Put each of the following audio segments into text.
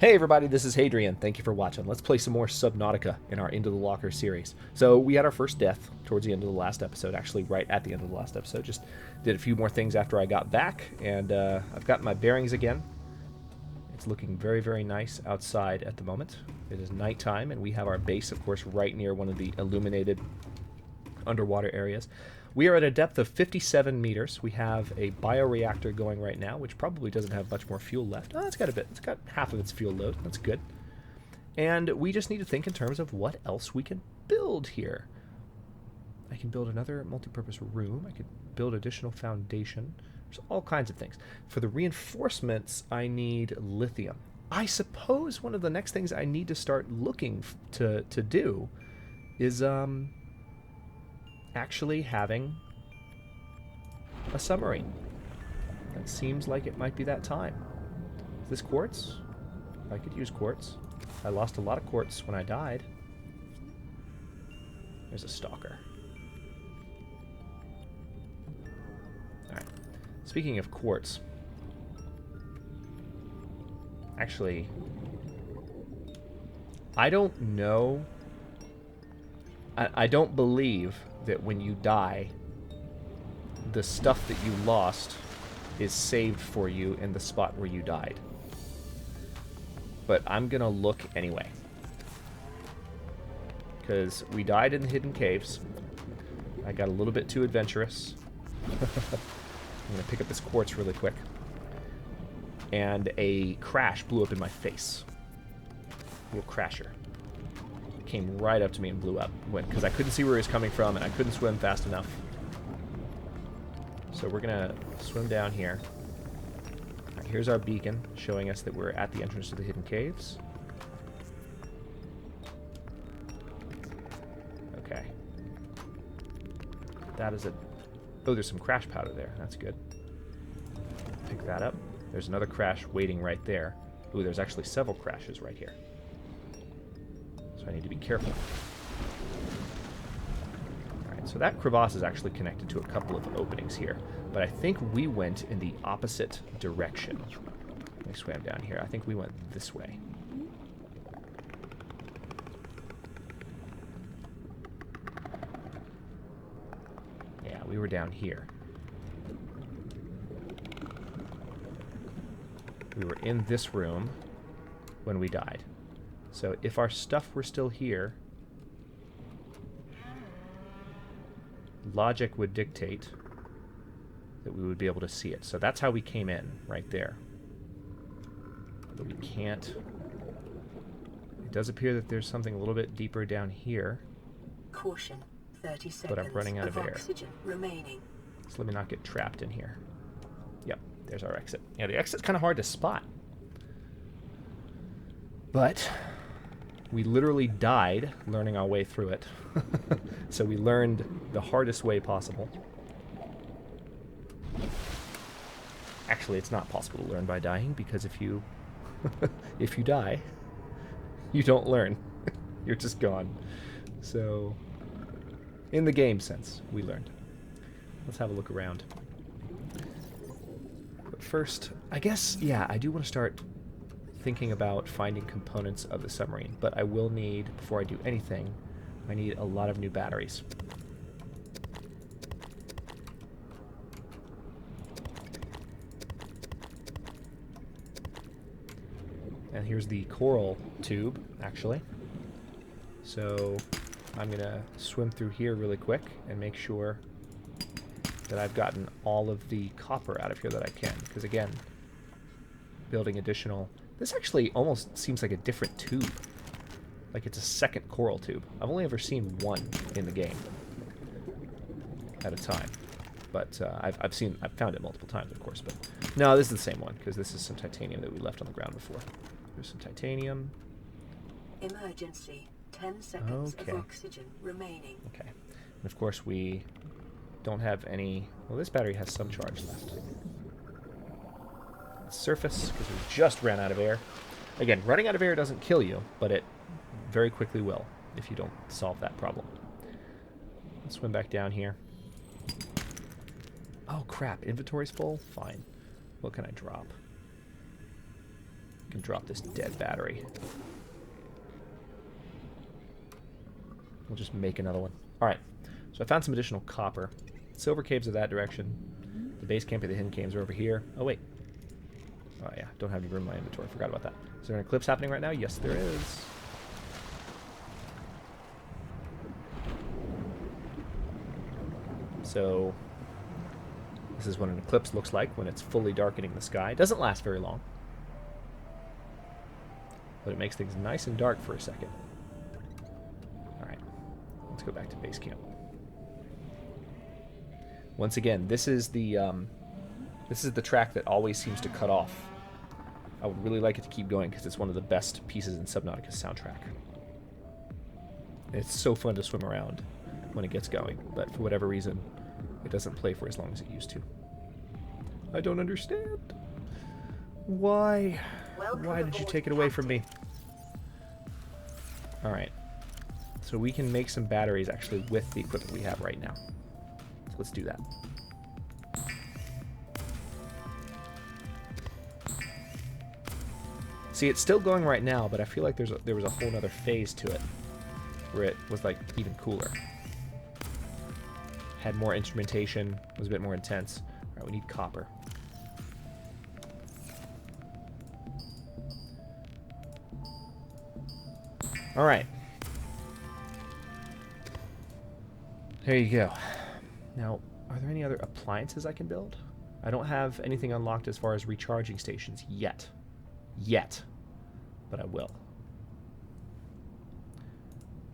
Hey everybody, this is Hadrian. Thank you for watching. Let's play some more Subnautica in our Into the Locker series. So we had our first death towards the end of the last episode, actually right at the end of the last episode. Just did a few more things after I got back, and I've gotten my bearings again. It's looking very, very nice outside at the moment. It is nighttime, and we have our base, of course, right near one of the illuminated underwater areas. We are at a depth of 57 meters. We have a bioreactor going right now, which probably doesn't have much more fuel left. Oh, it's got a bit. It's got half of its fuel load. That's good. And we just need to think in terms of what else we can build here. I can build another multi-purpose room. I could build additional foundation. There's all kinds of things. For the reinforcements, I need lithium. I suppose one of the next things I need to start looking to do is actually having a submarine. That seems like it might be that time. Is this quartz? I could use quartz. I lost a lot of quartz when I died. There's a stalker. Alright. Speaking of quartz, actually, I don't know. I don't believe that when you die, the stuff that you lost is saved for you in the spot where you died. But I'm gonna look anyway. Because we died in the hidden caves. I got a little bit too adventurous. I'm gonna pick up this quartz really quick. And a crash blew up in my face. Little crasher. Came right up to me and blew up because I couldn't see where he was coming from and I couldn't swim fast enough. So we're gonna swim down here. All right, here's our beacon showing us that we're at the entrance to the hidden caves. Okay. That is a... Oh, there's some crash powder there. That's good. Pick that up. There's another crash waiting right there. Ooh, there's actually several crashes right here. So I need to be careful. Alright, so that crevasse is actually connected to a couple of openings here. But I think we went in the opposite direction. When we swam down here. I think we went this way. Yeah, we were down here. We were in this room when we died. So if our stuff were still here, logic would dictate that we would be able to see it. So that's how we came in, right there. But we can't... It does appear that there's something a little bit deeper down here. Caution, 30 seconds but I'm running out of air. Oxygen remaining. So let me not get trapped in here. Yep, there's our exit. Yeah, the exit's kind of hard to spot. But... we literally died learning our way through it. So we learned the hardest way possible. Actually, it's not possible to learn by dying, because if you if you die, you don't learn. You're just gone. So in the game sense, we learned. Let's have a look around. But first, I guess, yeah, I do want to start thinking about finding components of the submarine, but I will need, before I do anything, I need a lot of new batteries. And here's the coral tube, actually. So I'm gonna swim through here really quick and make sure that I've gotten all of the copper out of here that I can, because again, building additional... This actually almost seems like a different tube. Like it's a second coral tube. I've only ever seen one in the game at a time. But I've found it multiple times, of course. But no, this is the same one, because this is some titanium that we left on the ground before. There's some titanium. Emergency. 10 seconds of oxygen remaining. Okay. And of course we don't have any... Well, this battery has some charge left. Surface, because we just ran out of air. Again, running out of air doesn't kill you, but it very quickly will if you don't solve that problem. Let's swim back down here. Oh crap, inventory's full? Fine. What can I drop? can drop this dead battery. We'll just make another one. Alright, so I found some additional copper. Silver caves are that direction. The base camp of the hidden caves are over here. Oh, wait. Oh, yeah, don't have any room in my inventory. Forgot about that. Is there an eclipse happening right now? Yes, there is. So, this is what an eclipse looks like when it's fully darkening the sky. It doesn't last very long, but it makes things nice and dark for a second. Alright, let's go back to base camp. Once again, this is the track that always seems to cut off. I would really like it to keep going because it's one of the best pieces in Subnautica's soundtrack. It's so fun to swim around when it gets going, but for whatever reason, it doesn't play for as long as it used to. I don't understand. Why? Why did you take it away from me? Alright. So we can make some batteries actually with the equipment we have right now. So let's do that. See, it's still going right now, but I feel like there was a whole other phase to it where it was like even cooler. Had more instrumentation, was a bit more intense. Alright, we need copper. Alright. There you go. Now, are there any other appliances I can build? I don't have anything unlocked as far as recharging stations yet. But I will.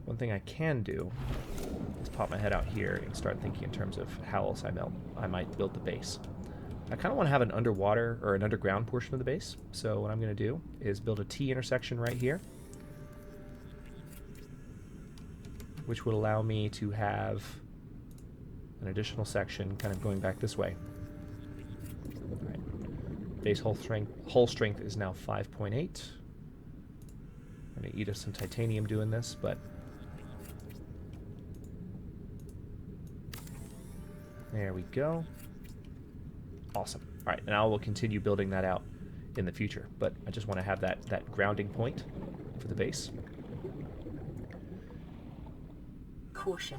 One thing I can do is pop my head out here and start thinking in terms of how else I might build the base. I kind of want to have an underwater or an underground portion of the base. So what I'm going to do is build a T intersection right here, which would allow me to have an additional section kind of going back this way. All right. Base hull strength is now 5.8. I'm going to eat up some titanium doing this, but there we go. Awesome. All right, now we'll continue building that out in the future, but I just want to have that grounding point for the base. Caution.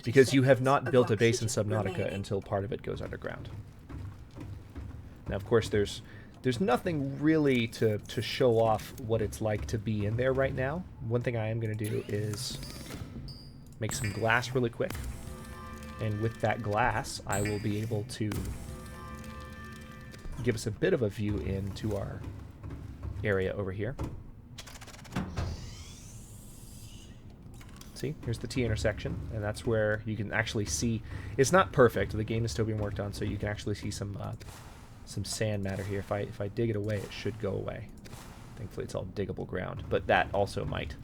Because you have not built a base in Subnautica until part of it goes underground. Now, of course, there's nothing really to show off what it's like to be in there right now. One thing I am going to do is make some glass really quick. And with that glass, I will be able to give us a bit of a view into our area over here. See, here's the T intersection, and that's where you can actually see. It's not perfect. The game is still being worked on, so you can actually see some sand matter here. If I dig it away, it should go away. Thankfully, it's all diggable ground, but that also might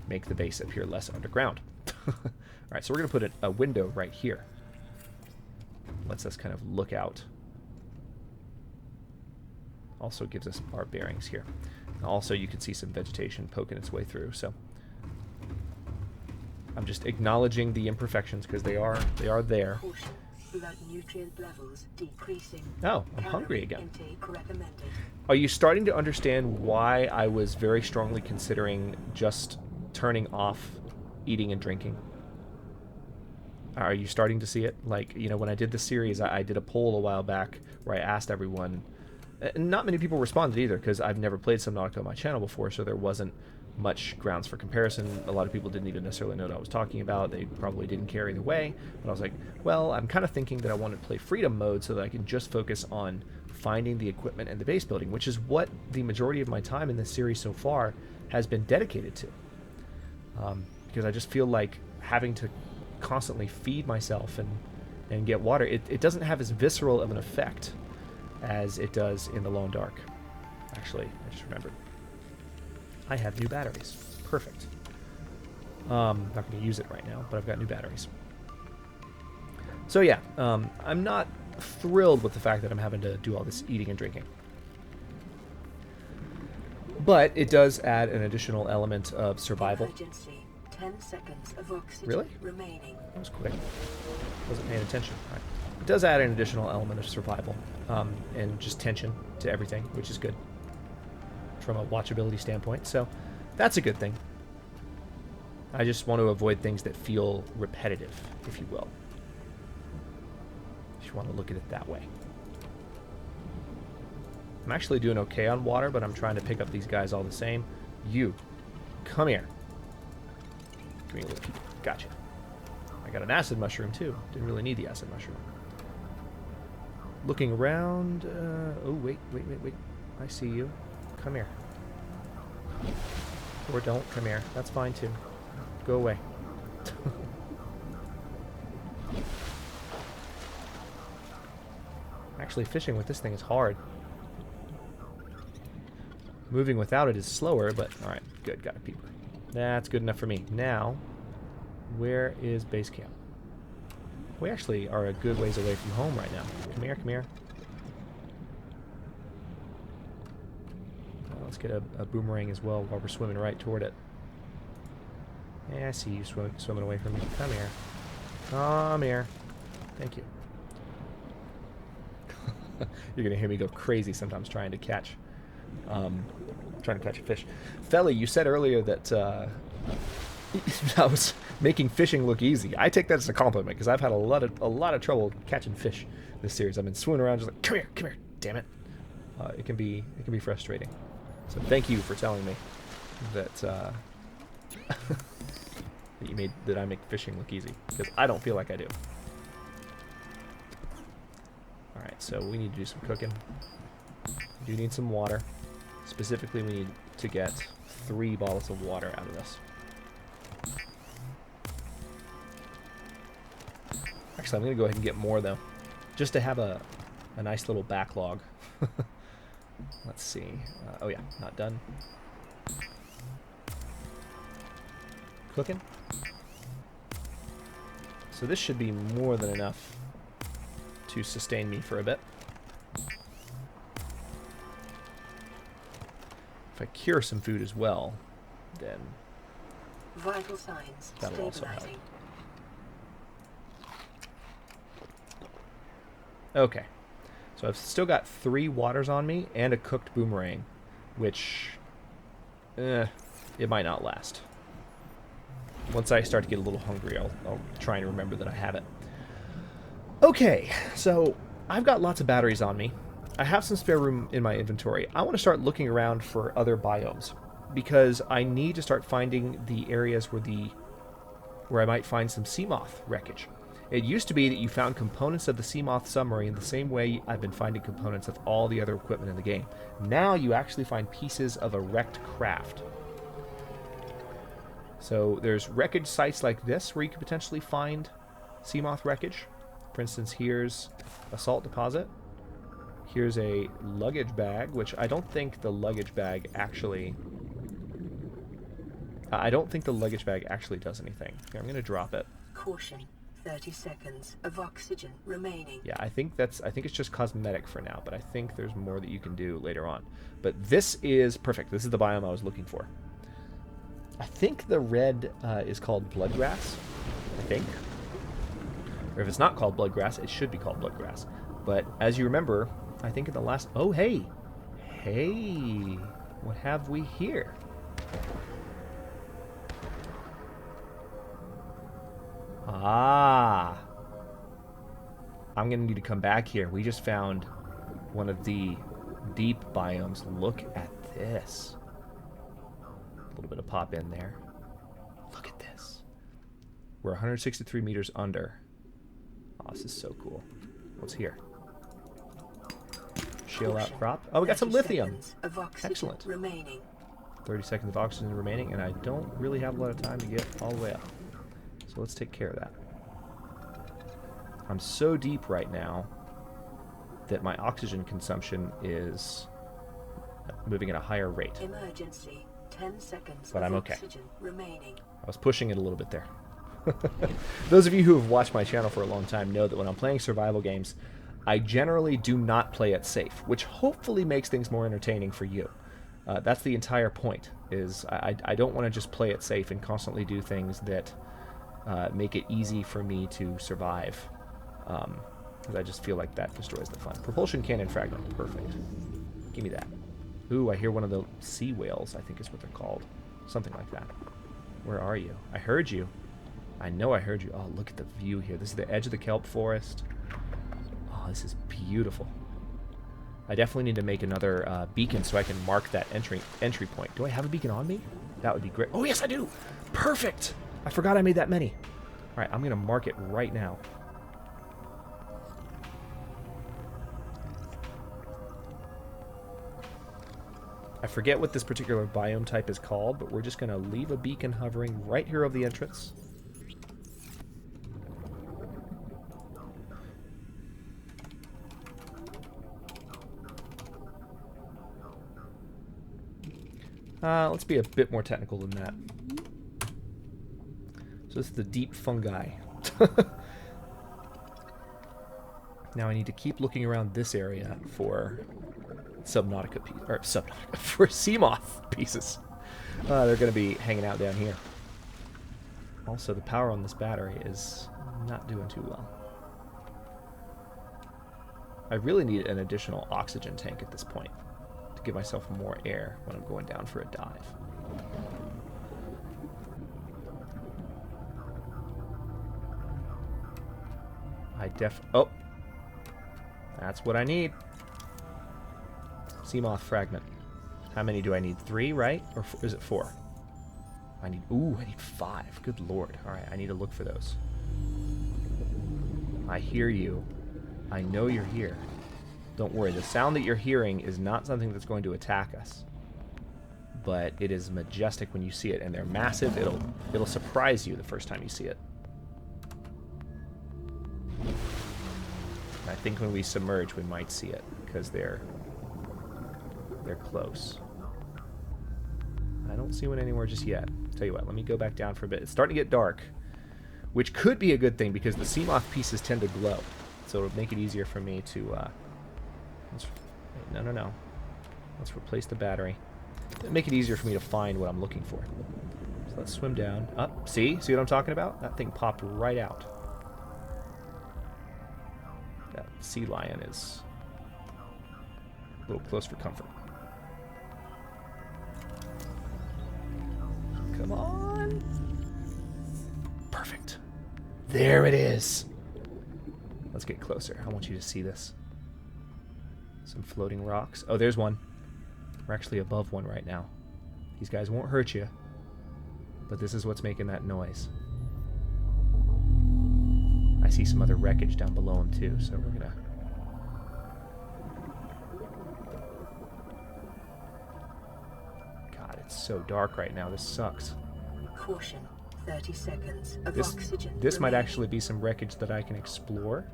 make the base appear less underground. All right, so we're going to put a window right here. Lets us kind of look out. Also gives us our bearings here. And also, you can see some vegetation poking its way through. So I'm just acknowledging the imperfections because they are there. Blood nutrient levels decreasing. Oh, I'm hungry again. Intake recommended. Are you starting to understand why I was very strongly considering just turning off eating and drinking? Are you starting to see it? Like, you know, when I did the series, I did a poll a while back where I asked everyone. Not many people responded either because I've never played Subnautica on my channel before, so there wasn't much grounds for comparison. A lot of people didn't even necessarily know what I was talking about. They probably didn't care either way. But I was like, well, I'm kind of thinking that I want to play freedom mode so that I can just focus on finding the equipment and the base building, which is what the majority of my time in this series so far has been dedicated to. Because I just feel like having to constantly feed myself and get water, it doesn't have as visceral of an effect as it does in the Lone Dark. Actually, I just remembered. I have new batteries. Perfect. Not going to use it right now, but I've got new batteries. So yeah, I'm not thrilled with the fact that I'm having to do all this eating and drinking. But it does add an additional element of survival. Emergency. 10 seconds of oxygen Really? remaining. That was quick. Wasn't paying attention. All right. It does add an additional element of survival and just tension to everything, which is good. from a watchability standpoint, so that's a good thing. I just want to avoid things that feel repetitive, if you will. If you want to look at it that way. I'm actually doing okay on water, but I'm trying to pick up these guys all the same. You, come here. Give me a little peek. Gotcha. I got an acid mushroom, too. Didn't really need the acid mushroom. Looking around. Oh, wait. I see you. Come here. Or don't come here. That's fine, too. Go away. Actually, fishing with this thing is hard. Moving without it is slower, but alright, good, got a peeper. That's good enough for me. Now, where is base camp? We actually are a good ways away from home right now. Come here, come here. Let's get a boomerang as well while we're swimming right toward it. Yeah, I see you swimming away from me. Come here. Come here. Thank you. You're going to hear me go crazy sometimes trying to catch a fish. Felly, you said earlier that I was making fishing look easy. I take that as a compliment because I've had a lot of trouble catching fish this series. I've been swimming around just like, come here, damn it. It can be frustrating. So thank you for telling me that that I make fishing look easy, because I don't feel like I do. All right, so we need to do some cooking. We do need some water. Specifically, we need to get 3 bottles of water out of this. Actually, I'm going to go ahead and get more, though, just to have a nice little backlog. Let's see. Oh, yeah, not done. Cooking. So this should be more than enough to sustain me for a bit. If I cure some food as well, then vital signs that'll also help. Okay, so I've still got 3 waters on me and a cooked boomerang, which it might not last. Once I start to get a little hungry, I'll try and remember that I have it. Okay, so I've got lots of batteries on me. I have some spare room in my inventory. I want to start looking around for other biomes, because I need to start finding the areas where I might find some Seamoth wreckage. It used to be that you found components of the Seamoth submarine the same way I've been finding components of all the other equipment in the game. Now you actually find pieces of a wrecked craft. So there's wreckage sites like this where you could potentially find Seamoth wreckage. For instance, here's a salt deposit. Here's a luggage bag, which I don't think the luggage bag actually... I don't think the luggage bag actually does anything. Here, I'm going to drop it. Caution. 30 seconds of oxygen remaining. Yeah, I think it's just cosmetic for now, but I think there's more that you can do later on. But this is perfect. This is the biome I was looking for. I think the red is called bloodgrass. I think. Or if it's not called bloodgrass, it should be called bloodgrass. But as you remember, I think in the last... Oh, hey! Hey! What have we here? Ah! I'm going to need to come back here. We just found one of the deep biomes. Look at this. A little bit of pop in there. Look at this. We're 163 meters under. Oh, this is so cool. What's here? Shale outcrop. Oh, we got some lithium. Excellent. Remaining. 30 seconds of oxygen remaining, and I don't really have a lot of time to get all the way up. So let's take care of that. I'm so deep right now that my oxygen consumption is moving at a higher rate. Emergency. 10 seconds but of I'm okay. Oxygen remaining. I was pushing it a little bit there. Those of you who have watched my channel for a long time know that when I'm playing survival games, I generally do not play it safe, which hopefully makes things more entertaining for you. That's the entire point, is I don't want to just play it safe and constantly do things that make it easy for me to survive. Because I just feel like that destroys the fun. Propulsion cannon fragment, perfect. Give me that. Ooh, I hear one of the sea whales, I think is what they're called. Something like that. Where are you? I heard you. I know I heard you. Oh, look at the view here. This is the edge of the kelp forest. Oh, this is beautiful. I definitely need to make another beacon so I can mark that entry point. Do I have a beacon on me? That would be great. Oh, yes, I do. Perfect. I forgot I made that many. All right, I'm going to mark it right now. I forget what this particular biome type is called, but we're just going to leave a beacon hovering right here over the entrance. Let's be a bit more technical than that. So this is the deep fungi. Now I need to keep looking around this area for Subnautica for Seamoth pieces. They're going to be hanging out down here. Also, the power on this battery is not doing too well. I really need an additional oxygen tank at this point to give myself more air when I'm going down for a dive. Oh! That's what I need. Seamoth fragment. How many do I need? 3, right? Or is it 4? I need 5. Good lord. Alright, I need to look for those. I hear you. I know you're here. Don't worry, the sound that you're hearing is not something that's going to attack us. But it is majestic when you see it, and they're massive. It'll surprise you the first time you see it. And I think when we submerge, we might see it, because they're close. I don't see one anywhere just yet. Tell you what, let me go back down for a bit. It's starting to get dark, which could be a good thing because the Seamoth pieces tend to glow. So it'll make it easier for me to... No. Let's replace the battery. It'll make it easier for me to find what I'm looking for. So let's swim down. Up. See? See what I'm talking about? That thing popped right out. That sea lion is a little close for comfort. Come on. Perfect. There it is. Let's get closer. I want you to see this. Some floating rocks. Oh, there's one. We're actually above one right now. These guys won't hurt you, but this is what's making that noise. I see some other wreckage down below them too, so we're gonna... God, it's so dark right now. This sucks. Caution. 30 seconds of oxygen. This might actually be some wreckage that I can explore.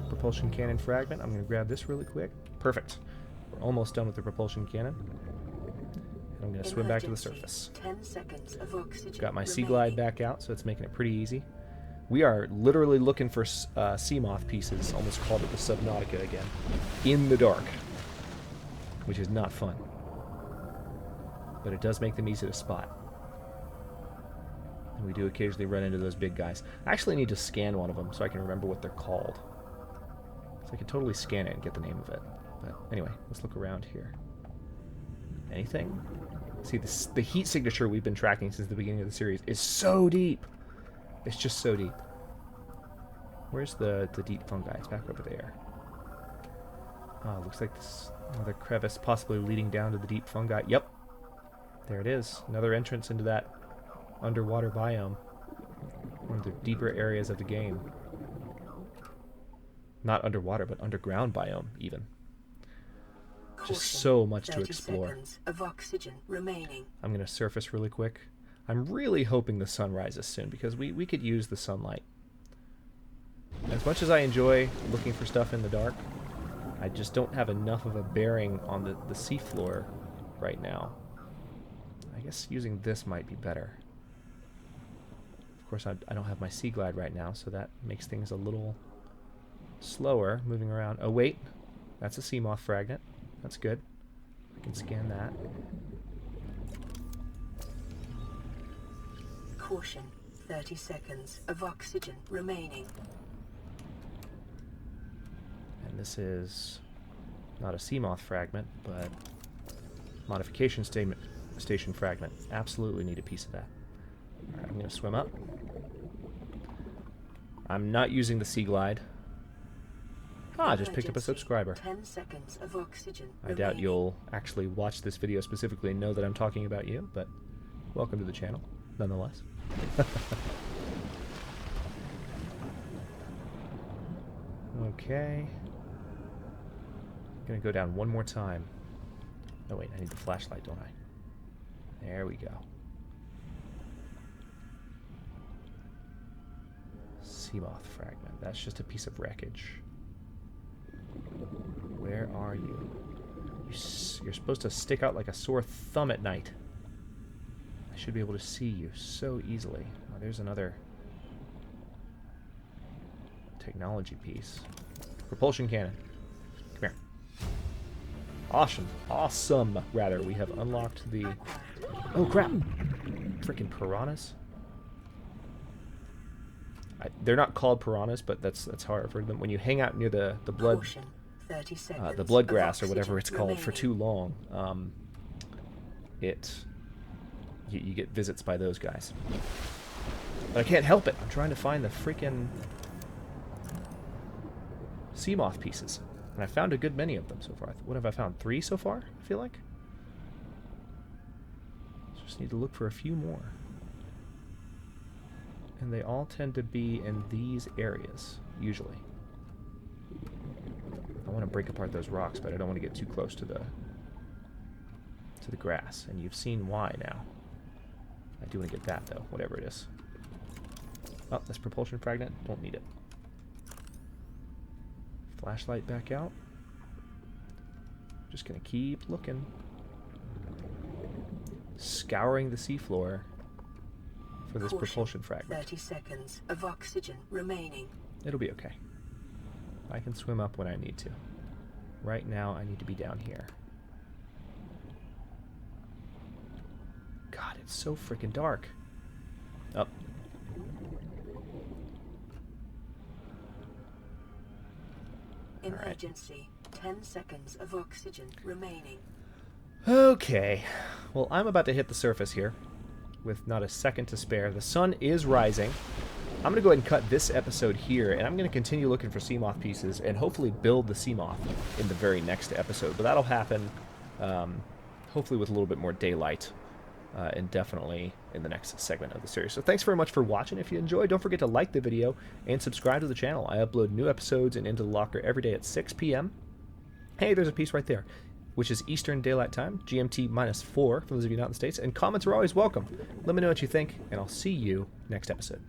Propulsion cannon fragment. I'm going to grab this really quick. Perfect. We're almost done with the propulsion cannon. And I'm going to swim back to the surface. 10 seconds of oxygen. Got my sea glide back out, so it's making it pretty easy. We are literally looking for Seamoth pieces. Almost called it the Subnautica again. In the dark. Which is not fun. But it does make them easy to spot. And we do occasionally run into those big guys. I actually need to scan one of them so I can remember what they're called. So I can totally scan it and get the name of it. But anyway, let's look around here. Anything? See, the heat signature we've been tracking since the beginning of the series is so deep. It's just so deep. Where's the deep fungi? It's back over there. Oh, looks like this another crevice possibly leading down to the deep fungi. Yep. There it is. Another entrance into that underwater biome. One of the deeper areas of the game. Not underwater, but underground biome, even. Just so much to explore. 30 seconds of oxygen remaining. I'm going to surface really quick. I'm really hoping the sun rises soon, because we could use the sunlight. As much as I enjoy looking for stuff in the dark, I just don't have enough of a bearing on the seafloor right now. I guess using this might be better. Of course, I don't have my sea glide right now, so that makes things a little slower moving around. Oh, wait. That's a Seamoth fragment. That's good. I can scan that. Caution. 30 seconds of oxygen remaining. And this is Not a Seamoth fragment, but modification station fragment. Absolutely need a piece of that. Alright, I'm going to swim up. I'm not using the Sea Glide. Ah, I just picked up a subscriber. 10 seconds of oxygen I doubt you'll actually watch this video specifically and know that I'm talking about you, but welcome to the channel, nonetheless. Okay. Gonna go down one more time. Oh wait, I need the flashlight, don't I? There we go. Seamoth fragment. That's just a piece of wreckage. Where are you? You're supposed to stick out like a sore thumb at night. I should be able to see you so easily. Oh, there's another technology piece. Propulsion cannon. Come here. Awesome. Awesome, rather. We have unlocked the... Oh, crap. Freaking piranhas. They're not called piranhas, but that's how I refer to them. When you hang out near the blood... the blood grass, or whatever it's called, for too long, you get visits by those guys. But I can't help it. I'm trying to find the freaking Seamoth pieces. And I found a good many of them so far. What have I found? 3 so far, I feel like? Just need to look for a few more. And they all tend to be in these areas, usually. I want to break apart those rocks, but I don't want to get too close to the grass. And you've seen why now. I do want to get that, though, whatever it is. Oh, this propulsion fragment. Don't need it. Flashlight back out. Just going to keep looking. Scouring the seafloor for this propulsion fragment. 30 seconds of oxygen remaining. It'll be okay. I can swim up when I need to. Right now, I need to be down here. God, it's so freaking dark. Up. Emergency. 10 seconds of oxygen remaining. Okay. Well, I'm about to hit the surface here with not a second to spare. The sun is rising. I'm going to go ahead and cut this episode here, and I'm going to continue looking for Seamoth pieces and hopefully build the Seamoth in the very next episode. But that'll happen hopefully with a little bit more daylight and definitely in the next segment of the series. So thanks very much for watching. If you enjoyed, don't forget to like the video and subscribe to the channel. I upload new episodes and Into the Locker every day at 6 p.m. Hey, there's a piece right there, which is Eastern Daylight Time, GMT -4 for those of you not in the States. And comments are always welcome. Let me know what you think, and I'll see you next episode.